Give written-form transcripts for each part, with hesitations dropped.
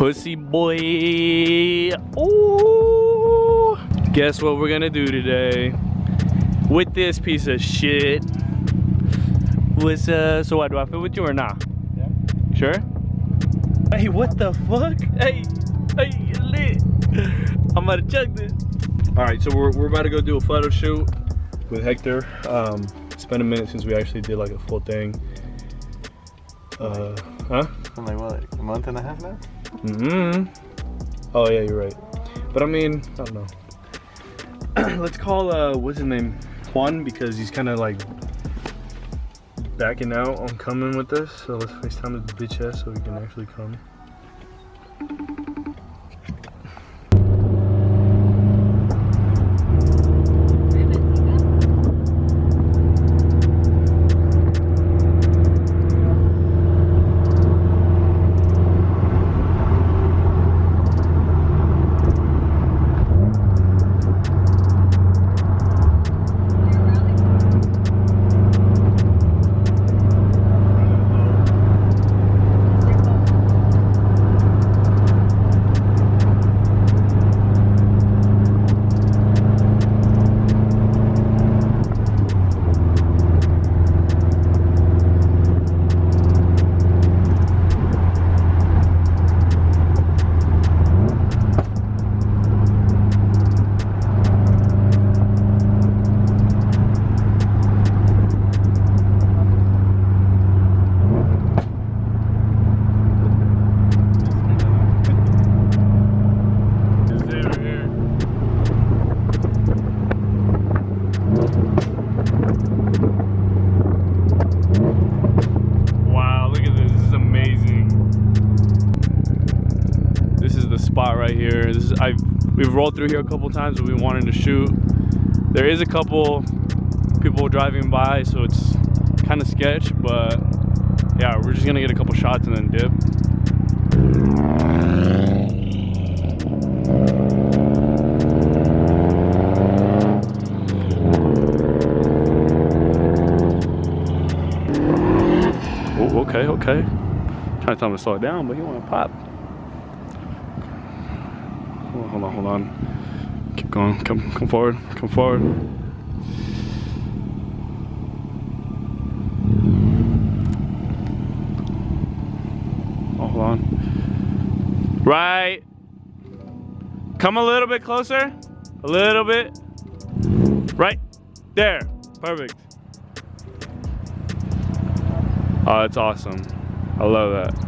Pussy boy. Oh, guess what we're gonna do today with this piece of shit? What's so what, do I fit with you or not? Yeah. Sure? Hey, what the fuck? Hey, lit. I'm about to chug this. All right, so we're about to go do a photo shoot with Hector. It's been a minute since we actually did like a full thing. Huh? I'm like, what, like a month and a half now? Oh yeah, you're right. But I mean, I don't know. Let's call what's his name, Juan, because he's kind of like backing out on coming with us. So let's FaceTime his bitch ass so he can actually come. Spot right here. We've rolled through here a couple times when we wanted to shoot. There is a couple people driving by, so it's kind of sketch, but yeah, we're just gonna get a couple shots and then dip. Oh, okay. Trying to tell him to slow it down, but he wanna pop. Hold on. Keep going. Come forward. Come forward. Oh, hold on. Right. Come a little bit closer. A little bit. Right there. Perfect. Oh, that's awesome. I love that.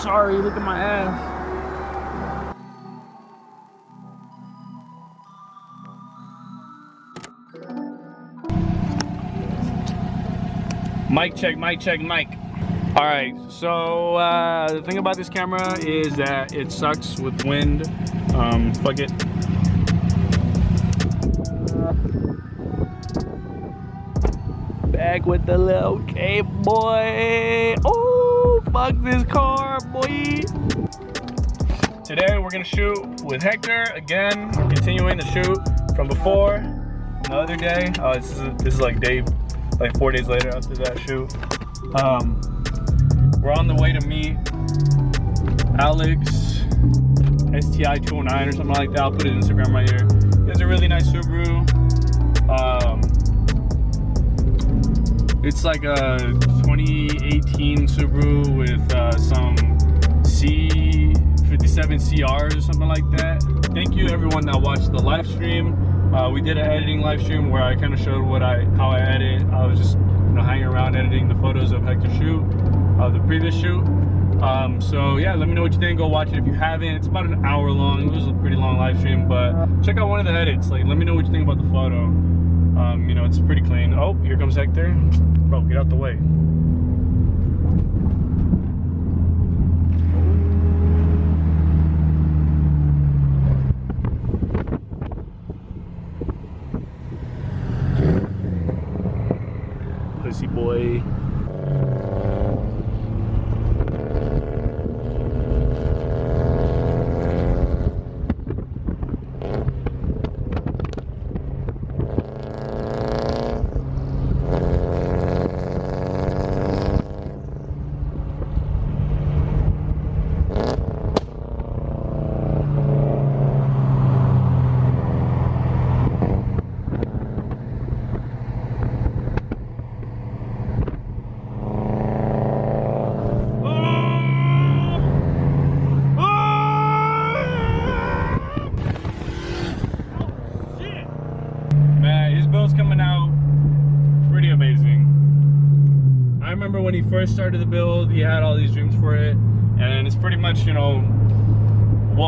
Sorry, look at my ass. Mic check. All right, so the thing about this camera is that it sucks with wind. Fuck it. Back with the little K boy. Oh, fuck this car, boy. Today we're gonna shoot with Hector again. We're continuing the shoot from before, the other day. This is like 4 days later after that shoot. We're on the way to meet Alex, STI 209 or something like that. I'll put his Instagram right here. He has a really nice Subaru. It's like a 2018 Subaru with some C 57 CRs or something like that. Thank you everyone that watched the live stream. We did an editing live stream where I kind of showed how I edit. I was just hanging around editing the photos of Hector's shoot, the previous shoot. So yeah, let me know what you think. Go watch it if you haven't. It's about an hour long. It was a pretty long live stream, but check out one of the edits. Like, let me know what you think about the photo. It's pretty clean. Oh, here comes Hector. Bro, get out the way. Pussy boy. Coming out pretty amazing. I remember when he first started the build, he had all these dreams for it, and it's pretty much, well,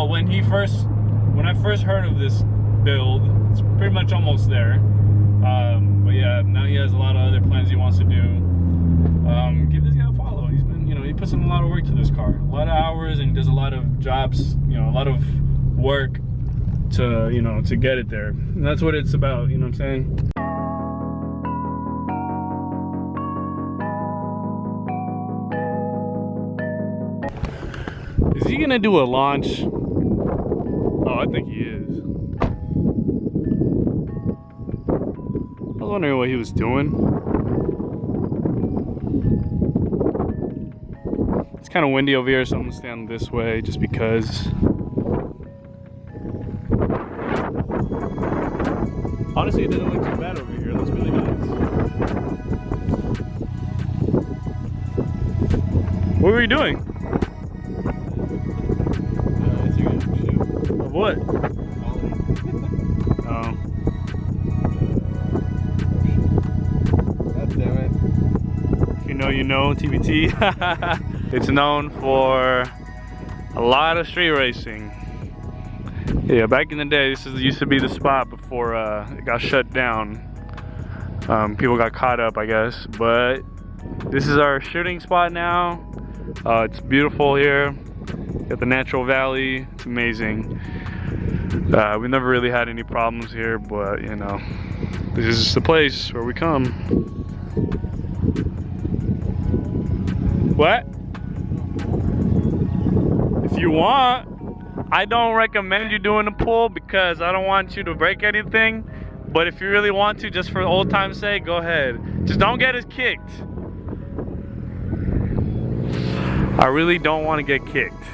when I first heard of this build, it's pretty much almost there. But yeah, now he has a lot of other plans he wants to do. Give this guy a follow. He's been, he puts in a lot of work to this car, a lot of hours, and he does a lot of jobs, a lot of work to to get it there, and that's what it's about. You know what I'm saying? Is he gonna do a launch? Oh, I think he is. I was wondering what he was doing. It's kind of windy over here, so I'm gonna stand this way just because. Honestly, it doesn't look too bad over here. It looks really nice. What were you doing? Instagram shoot. Of what? Oh. God damn it. If you know, you know, TBT. It's known for a lot of street racing. Yeah, back in the day, this used to be the spot before it got shut down. People got caught up, I guess. But this is our shooting spot now. It's beautiful here. Got the natural valley. It's amazing. We've never really had any problems here, but this is the place where we come. What? If you want. I don't recommend you doing the pull because I don't want you to break anything. But if you really want to, just for old time's sake, go ahead. Just don't get us kicked. I really don't want to get kicked.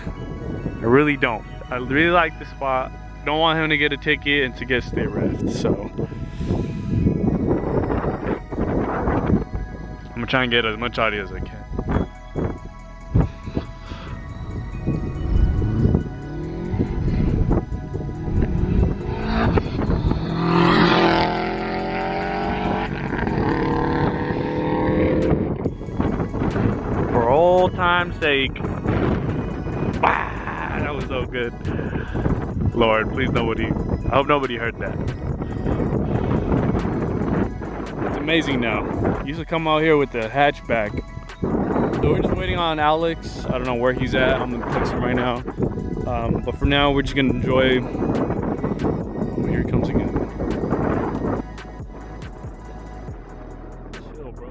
I really don't. I really like the spot. Don't want him to get a ticket and to get stay reft. So I'm gonna try and get as much audio as I can. Old time's sake. Ah, that was so good. Lord, please nobody. I hope nobody heard that. It's amazing now. You used to come out here with the hatchback. So we're just waiting on Alex. I don't know where he's at. I'm gonna text him right now. But for now, we're just gonna enjoy. Oh, here he comes again. Chill, bro.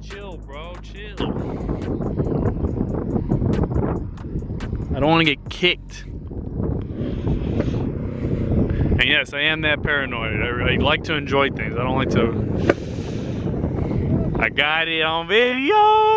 Chill, bro, chill. I don't want to get kicked. And yes, I am that paranoid. I like to enjoy things. I don't like to. I got it on video.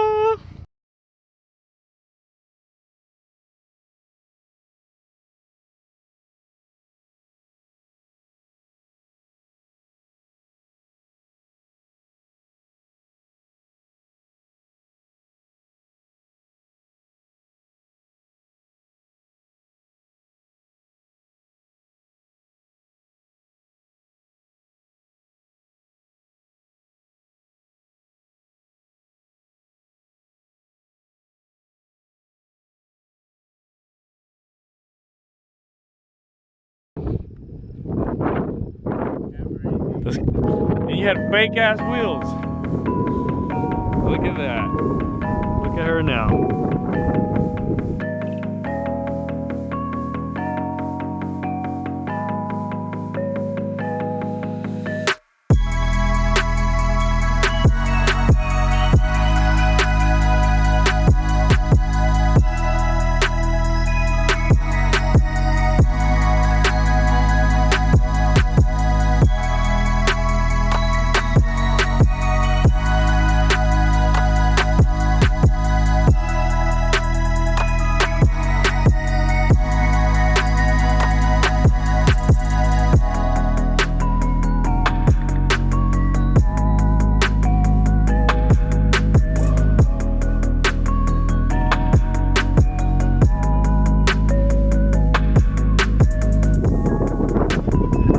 And you had fake ass wheels. Look at that. Look at her now.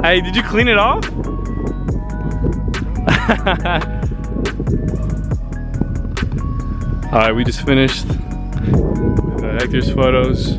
Hey, did you clean it off? Alright, we just finished Hector's photos.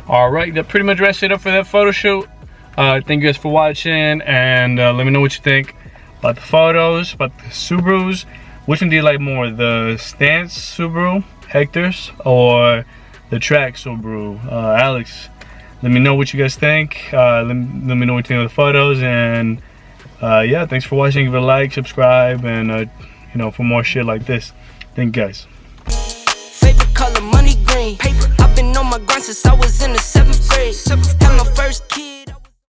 All right, that pretty much wraps it up for that photo shoot. Thank you guys for watching, and let me know what you think about the photos, about the Subarus. Which one do you like more, the stance Subaru, Hector's, or the track Subaru, Alex? Let me know what you guys think. Let me know what you think of the photos, and yeah, thanks for watching. Give it a like, subscribe, and you know, for more shit like this. Thank you guys. Favorite color, money green. Paper. I've been on my grind since I was in the 7th grade. Had my first kid.